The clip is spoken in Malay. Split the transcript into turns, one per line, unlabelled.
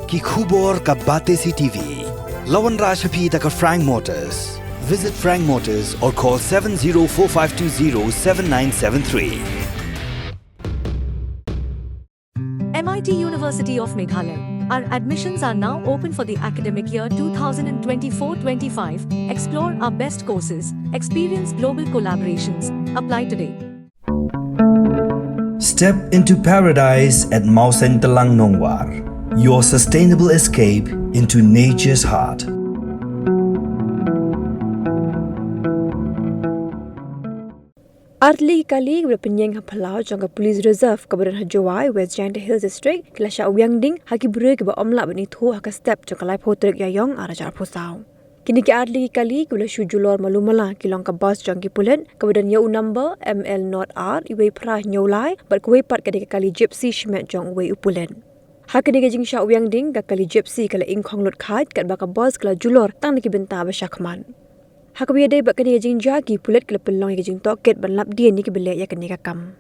ki khubor ka bate si TV. Lawan Rashapi taka Frank Motors. Visit Frank Motors or call 7045207973.
MIT University of Meghalaya. Our admissions are now open for the academic year 2024-25. Explore our best courses, experience global collaborations. Apply today.
Step into paradise at Mausen Telang Nongwar, your sustainable escape into nature's heart.
Artli kali berpenyeng hapalau jangka Police Reserve Kabupaten Jowai West Giant Hills District kila Shah Wiang ding haki bere ke ba omla bani thu haka step jangka lai potrik yayong arajar posau. Kini ke artli kali kula shujulor malumala kilong ka bus jangki pulen Kabupaten yau number ML Not R iwe prah nyolai bar kuwe part ke kali Gypsy shmet jong we upulen. Hakini ke jing Shah Wiang ding ka kali Gypsy kala Ingkhong lot khat kat ba ka bus kala julor tang ni benta ba Shakman. Hakabiya day bakani jing jagi pulet kala pelong jing toket ban lap dia ni ke belek ya kani ka kam.